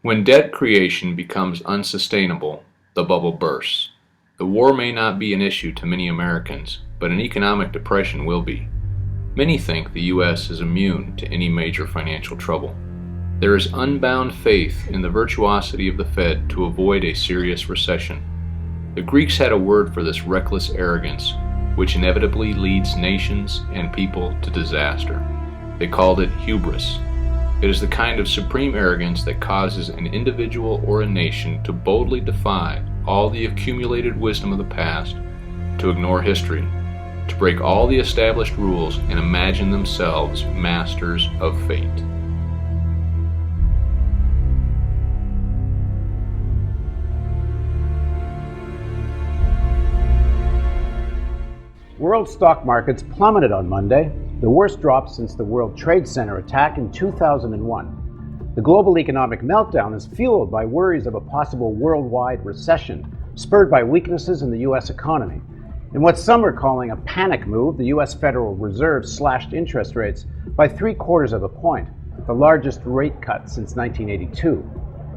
When debt creation becomes unsustainable, the bubble bursts. The war may not be an issue to many Americans, but an economic depression will be. Many think the U.S. is immune to any major financial trouble. There is unbound faith in the virtuosity of the Fed to avoid a serious recession. The Greeks had a word for this reckless arrogance, which inevitably leads nations and people to disaster. They called it hubris. It is the kind of supreme arrogance that causes an individual or a nation to boldly defy all the accumulated wisdom of the past, to ignore history, to break all the established rules and imagine themselves masters of fate. World stock markets plummeted on Monday, the worst drop since the World Trade Center attack in 2001. The global economic meltdown is fueled by worries of a possible worldwide recession, spurred by weaknesses in the U.S. economy. In what some are calling a panic move, the U.S. Federal Reserve slashed interest rates by 3/4 of a point, the largest rate cut since 1982.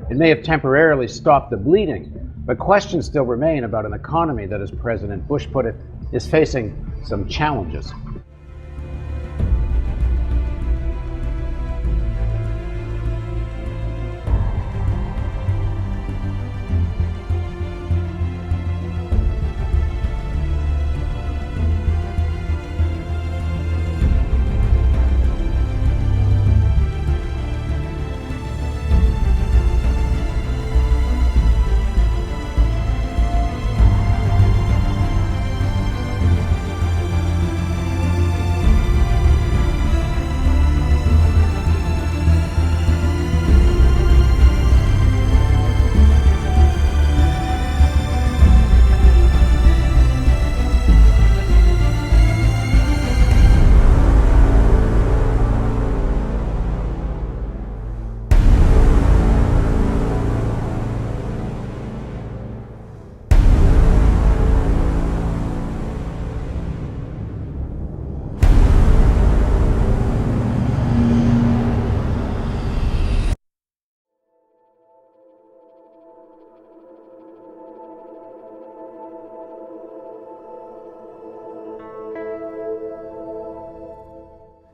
It may have temporarily stopped the bleeding, but questions still remain about an economy that, as President Bush put it, is facing some challenges.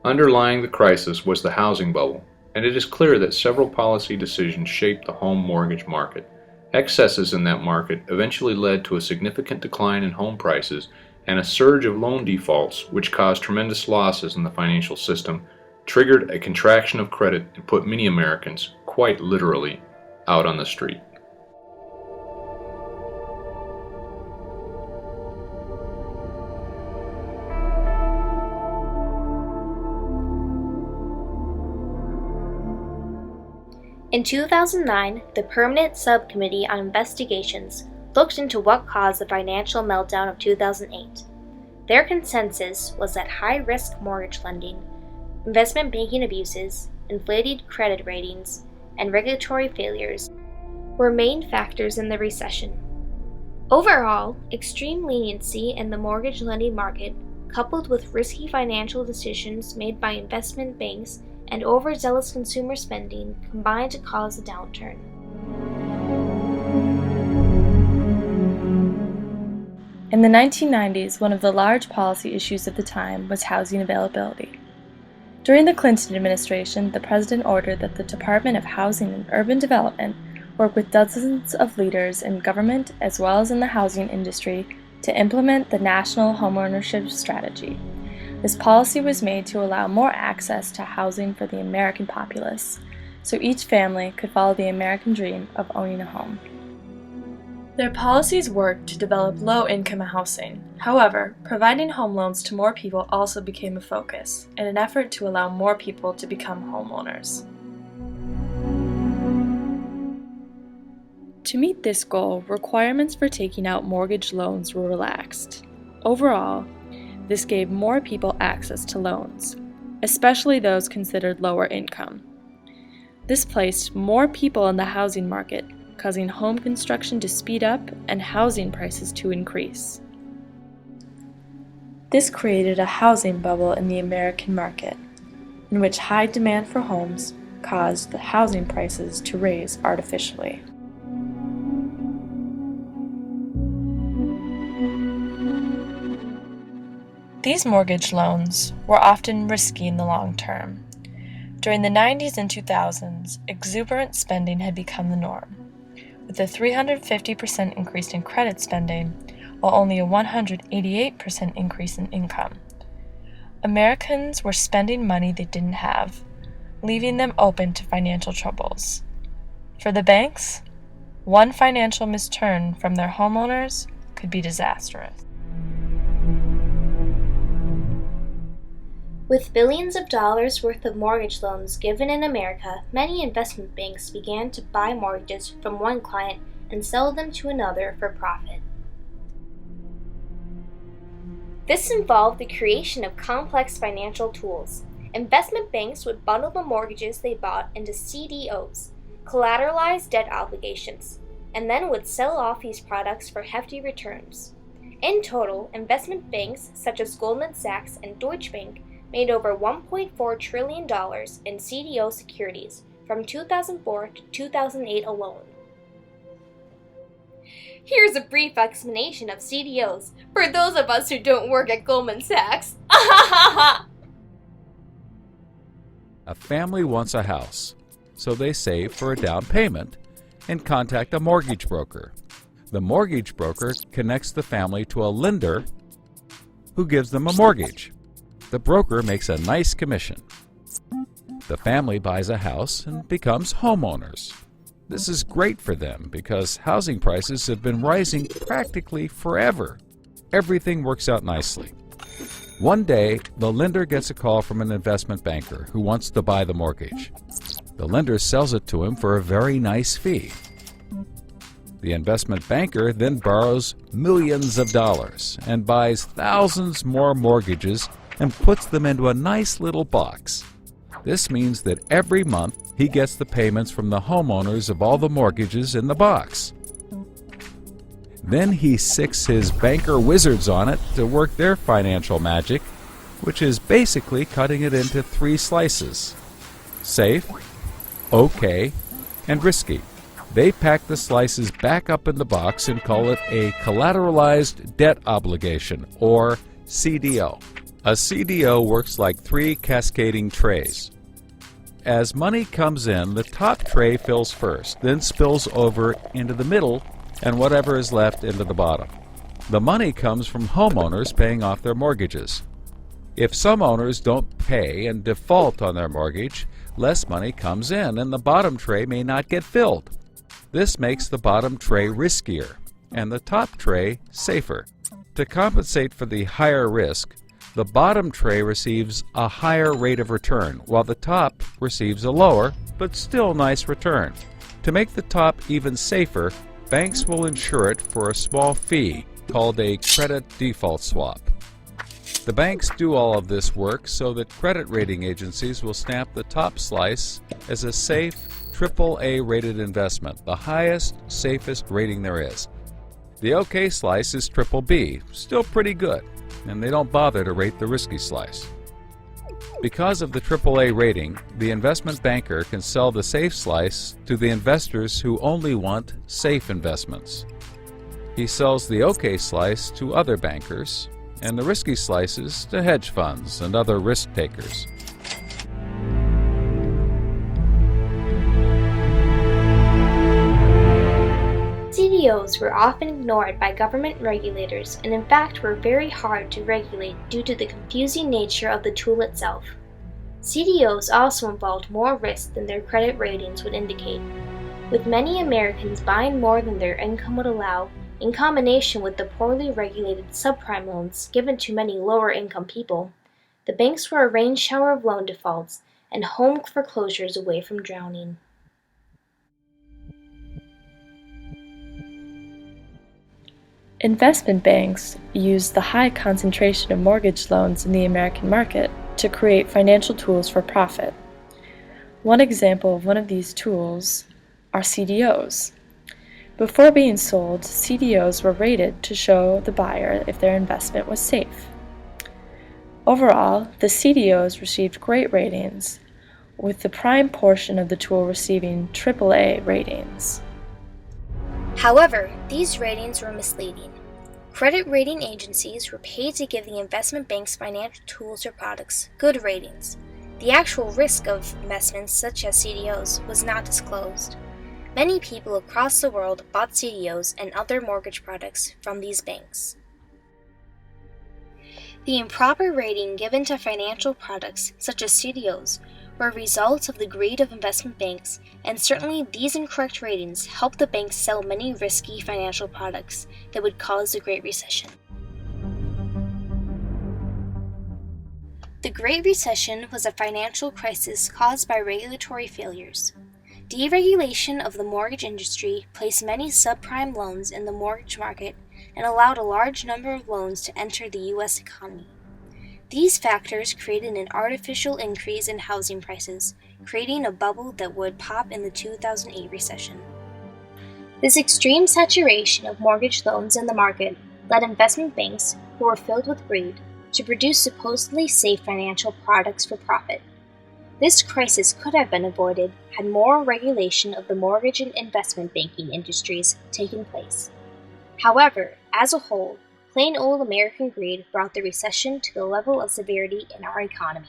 Underlying the crisis was the housing bubble, and it is clear that several policy decisions shaped the home mortgage market. Excesses in that market eventually led to a significant decline in home prices and a surge of loan defaults, which caused tremendous losses in the financial system, triggered a contraction of credit, and put many Americans, quite literally, out on the street. In 2009, the Permanent Subcommittee on Investigations looked into what caused the financial meltdown of 2008. Their consensus was that high-risk mortgage lending, investment banking abuses, inflated credit ratings, and regulatory failures were main factors in the recession. Overall, extreme leniency in the mortgage lending market, coupled with risky financial decisions made by investment banks and overzealous consumer spending, combined to cause the downturn. In the 1990s, one of the large policy issues of the time was housing availability. During the Clinton administration, the president ordered that the Department of Housing and Urban Development work with dozens of leaders in government as well as in the housing industry to implement the National Homeownership Strategy. This policy was made to allow more access to housing for the American populace, so each family could follow the American dream of owning a home. Their policies worked to develop low-income housing. However, providing home loans to more people also became a focus, in an effort to allow more people to become homeowners. To meet this goal, requirements for taking out mortgage loans were relaxed. Overall, this gave more people access to loans, especially those considered lower income. This placed more people in the housing market, causing home construction to speed up and housing prices to increase. This created a housing bubble in the American market, in which high demand for homes caused the housing prices to rise artificially. These mortgage loans were often risky in the long term. During the 90s and 2000s, exuberant spending had become the norm, with a 350% increase in credit spending, while only a 188% increase in income. Americans were spending money they didn't have, leaving them open to financial troubles. For the banks, one financial misturn from their homeowners could be disastrous. With billions of dollars worth of mortgage loans given in America, many investment banks began to buy mortgages from one client and sell them to another for profit. This involved the creation of complex financial tools. Investment banks would bundle the mortgages they bought into CDOs, collateralized debt obligations, and then would sell off these products for hefty returns. In total, investment banks such as Goldman Sachs and Deutsche Bank made over $1.4 trillion in CDO securities from 2004 to 2008 alone. Here's a brief explanation of CDOs for those of us who don't work at Goldman Sachs. A family wants a house, so they save for a down payment and contact a mortgage broker. The mortgage broker connects the family to a lender who gives them a mortgage. The broker makes a nice commission. The family buys a house and becomes homeowners. This is great for them because housing prices have been rising practically forever. Everything works out nicely. One day, the lender gets a call from an investment banker who wants to buy the mortgage. The lender sells it to him for a very nice fee. The investment banker then borrows millions of dollars and buys thousands more mortgages and puts them into a nice little box. This means that every month he gets the payments from the homeowners of all the mortgages in the box. Then he sicks his banker wizards on it to work their financial magic, which is basically cutting it into 3 slices: safe, okay, and risky. They pack the slices back up in the box and call it a collateralized debt obligation, or CDO. A CDO works like 3 cascading trays. As money comes in, the top tray fills first, then spills over into the middle, and whatever is left into the bottom. The money comes from homeowners paying off their mortgages. If some owners don't pay and default on their mortgage, less money comes in and the bottom tray may not get filled. This makes the bottom tray riskier and the top tray safer. To compensate for the higher risk, the bottom tray receives a higher rate of return, while the top receives a lower, but still nice return. To make the top even safer, banks will insure it for a small fee called a credit default swap. The banks do all of this work so that credit rating agencies will stamp the top slice as a safe, AAA rated investment, the highest, safest rating there is. The OK slice is BBB, still pretty good, and they don't bother to rate the risky slice. Because of the AAA rating, the investment banker can sell the safe slice to the investors who only want safe investments. He sells the OK slice to other bankers, and the risky slices to hedge funds and other risk takers. CDOs were often ignored by government regulators and in fact were very hard to regulate due to the confusing nature of the tool itself. CDOs also involved more risk than their credit ratings would indicate, with many Americans buying more than their income would allow, in combination with the poorly regulated subprime loans given to many lower-income people. The banks were a rain shower of loan defaults and home foreclosures away from drowning. Investment banks use the high concentration of mortgage loans in the American market to create financial tools for profit. One example of one of these tools are CDOs. Before being sold, CDOs were rated to show the buyer if their investment was safe. Overall, the CDOs received great ratings, with the prime portion of the tool receiving AAA ratings. However, these ratings were misleading. Credit rating agencies were paid to give the investment bank's financial tools or products good ratings. The actual risk of investments such as CDOs was not disclosed. Many people across the world bought CDOs and other mortgage products from these banks. The improper rating given to financial products such as CDOs were a result of the greed of investment banks, and certainly these incorrect ratings helped the banks sell many risky financial products that would cause the Great Recession. The Great Recession was a financial crisis caused by regulatory failures. Deregulation of the mortgage industry placed many subprime loans in the mortgage market and allowed a large number of loans to enter the U.S. economy. These factors created an artificial increase in housing prices, creating a bubble that would pop in the 2008 recession. This extreme saturation of mortgage loans in the market led investment banks, who were filled with greed, to produce supposedly safe financial products for profit. This crisis could have been avoided had more regulation of the mortgage and investment banking industries taken place. However, as a whole, plain old American greed brought the recession to the level of severity in our economy.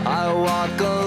I walk alone